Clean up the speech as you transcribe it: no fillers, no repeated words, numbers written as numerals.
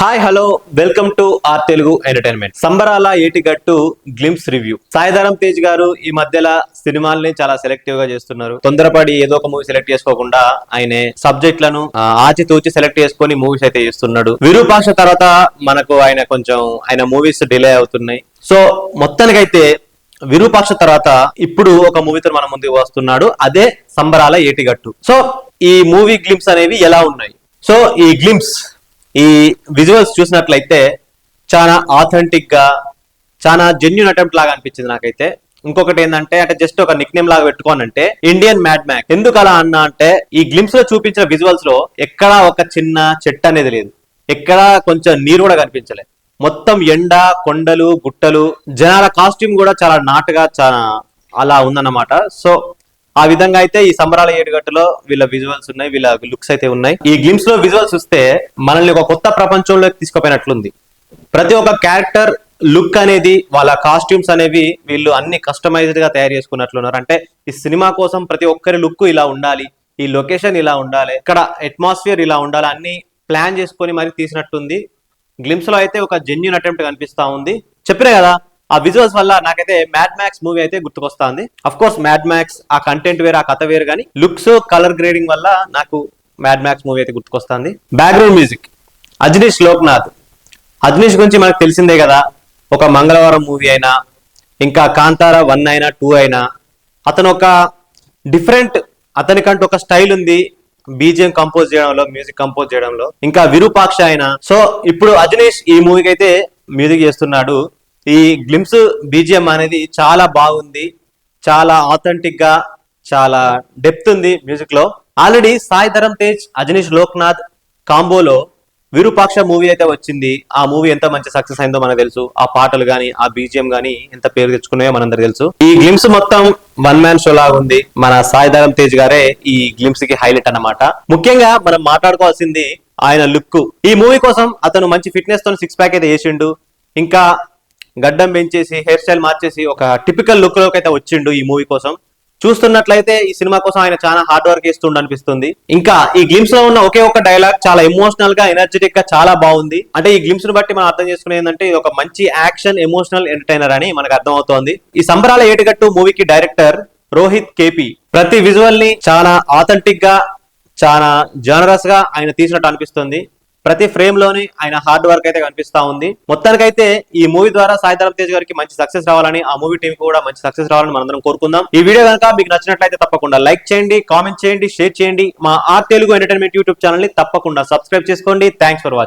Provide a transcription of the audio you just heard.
Hi hello welcome to R Telugu entertainment. Sambarala Yetigattu glimpse review. Sai Dharam Tej గారు ఈ మధ్యలో సినిమాల్ని చాలా సెలెక్టివ్ గా చేస్తున్నారు. తొందరపడి ఏదో ఒక మూవీ సెలెక్ట్ చేసుకోకుండా ఆయన సబ్జెక్ట్ లను ఆచితూచి సెలెక్ట్ చేసుకొని మూవీస్ అయితే చేస్తున్నాడు. విరూపాక్ష తర్వాత మనకు ఆయన మూవీస్ డిలే అవుతున్నాయి. సో మొత్తానికైతే విరూపాక్ష తర్వాత ఇప్పుడు ఒక మూవీతో మన ముందుకు వస్తున్నాడు. అదే సంబరాల ఏటిగట్టు. సో ఈ మూవీ గ్లింప్స్ అనేవి ఎలా ఉన్నాయి? సో ఈ గ్లింప్స్, ఈ విజువల్స్ చూసినట్లయితే చాలా ఆథెంటిక్ గా, చాలా జెన్యున్ అటెంప్ట్ లాగా అనిపించింది నాకైతే. ఇంకొకటి ఏంటంటే జస్ట్ ఒక నిక్ నేమ్ లాగా పెట్టుకోనంటే ఇండియన్ మ్యాడ్ మ్యాక్స్. ఎందుకు అలా అన్నా అంటే ఈ గ్లింప్స్ లో చూపించిన విజువల్స్ లో ఎక్కడా ఒక చిన్న చెట్టు అనేది లేదు, ఎక్కడా కొంచెం నీరు కూడా కనిపించలేదు. మొత్తం ఎండ, కొండలు, గుట్టలు, జనాల కాస్ట్యూమ్ కూడా చాలా నాటుగా చాలా అలా ఉందన్నమాట. సో ఆ విధంగా అయితే ఈ సంబరాల ఏడుగట్టులో వీళ్ళ విజువల్స్ ఉన్నాయి, వీళ్ళ లుక్స్ అయితే ఉన్నాయి. ఈ గ్లిమ్స్ లో విజువల్స్ చూస్తే మనల్ని ఒక కొత్త ప్రపంచంలోకి తీసుకుపోయినట్లుంది. ప్రతి ఒక్క క్యారెక్టర్ లుక్ అనేది, వాళ్ళ కాస్ట్యూమ్స్ అనేవి వీళ్ళు అన్ని కస్టమైజ్డ్ గా తయారు చేసుకున్నట్లున్నారు. అంటే ఈ సినిమా కోసం ప్రతి ఒక్కరి లుక్ ఇలా ఉండాలి, ఈ లొకేషన్ ఇలా ఉండాలి, ఇక్కడ అట్మాస్ఫియర్ ఇలా ఉండాలి, అన్ని ప్లాన్ చేసుకొని మరి తీసినట్టుంది. గ్లిమ్స్ లో అయితే ఒక జెన్యున్ అటెంప్ట్ కనిపిస్తా ఉంది. చెప్పినా కదా, ఆ విజువల్స్ వల్ల నాకైతే మ్యాడ్ మ్యాక్స్ మూవీ అయితే గుర్తుకొస్తుంది. అఫ్ కోర్స్ మ్యాడ్ మ్యాక్స్ ఆ కంటెంట్ వేరు, ఆ కథ వేరు, కానీ లుక్స్, కలర్ గ్రేడింగ్ వల్ల నాకు మ్యాడ్ మ్యాక్స్ మూవీ అయితే గుర్తుకొస్తుంది. Background music Ajaneesh Loknath. అజనీష్ గురించి మనకు తెలిసిందే కదా, ఒక మంగళవారం మూవీ అయినా, ఇంకా కాంతారా 1 అయినా 2 అయినా, అతను ఒక డిఫరెంట్, అతనికంటూ ఒక స్టైల్ ఉంది బీజిఎం కంపోజ్ చేయడంలో, మ్యూజిక్ కంపోజ్ చేయడంలో. ఇంకా విరూపాక్ష అయినా. సో ఇప్పుడు అజనీష్ ఈ మూవీకి అయితే మ్యూజిక్ చేస్తున్నాడు. ఈ గ్లిమ్స్ బీజిఎం అనేది చాలా బాగుంది, చాలా ఆథెంటిక్ గా, చాలా డెప్త్ ఉంది మ్యూజిక్ లో. ఆల్రెడీ సాయిధరం తేజ్, అజనీష్ లోక్నాథ్ కాంబోలో విరూపాక్ష మూవీ అయితే వచ్చింది. ఆ మూవీ ఎంత మంచి సక్సెస్ అయిందో మనకు తెలుసు. ఆ పాటలు గానీ, ఆ బీజిఎం గానీ ఎంత పేరు తెచ్చుకున్నాయో మనందరికి తెలుసు. ఈ గ్లిమ్స్ మొత్తం వన్ మ్యాన్ షో లాగా ఉంది. మన సాయిధరం తేజ్ గారే ఈ గ్లిమ్స్ కి హైలైట్ అన్నమాట. ముఖ్యంగా మనం మాట్లాడుకోవాల్సింది ఆయన లుక్. ఈ మూవీ కోసం అతను మంచి ఫిట్నెస్ తో 6 ప్యాక్ అయితే వేసిండు. ఇంకా గడ్డం పెంచేసి, హెయిర్ స్టైల్ మార్చేసి ఒక టిపికల్ లుక్ లోకి అయితే వచ్చిండు ఈ మూవీ కోసం. చూస్తున్నట్లయితే ఈ సినిమా కోసం ఆయన చాలా హార్డ్ వర్క్ చేస్తుండ అనిపిస్తుంది. ఇంకా ఈ గ్లిమ్స్ లో ఉన్న ఒకే ఒక డైలాగ్ చాలా ఎమోషనల్ గా, ఎనర్జెటిక్ గా చాలా బాగుంది. అంటే ఈ గ్లిమ్స్ ను బట్టి మనం అర్థం చేసుకునే ఏంటంటే ఇది ఒక మంచి యాక్షన్ ఎమోషనల్ ఎంటర్టైనర్ అని మనకు అర్థం అవుతోంది. ఈ సంబరాల ఏటిగట్టు మూవీకి డైరెక్టర్ రోహిత్ కేపీ. ప్రతి విజువల్ ని చాలా ఆథెంటిక్ గా, చాలా జనరస్ గా ఆయన తీసినట్టు అనిపిస్తుంది. ప్రతి ఫ్రేమ్ లోని ఆయన హార్డ్ వర్క్ అయితే కనిపిస్తా ఉంది. మొత్తానికైతే ఈ మూవీ ద్వారా సాయిధరం తేజ్ గారికి మంచి సక్సెస్ రావాలని, ఆ మూవీ టీం కూడా మంచి సక్సెస్ రావాలని మనందరం కోరుకుందాం. ఈ వీడియో కనుక మీకు నచ్చినట్లయితే తప్పకుండా లైక్ చేయండి, కామెంట్ చేయండి, షేర్ చేయండి. మా R Telugu entertainment YouTube channel ని తప్పకుండా సబ్స్క్రైబ్ చేసుకోండి. Thanks for watching.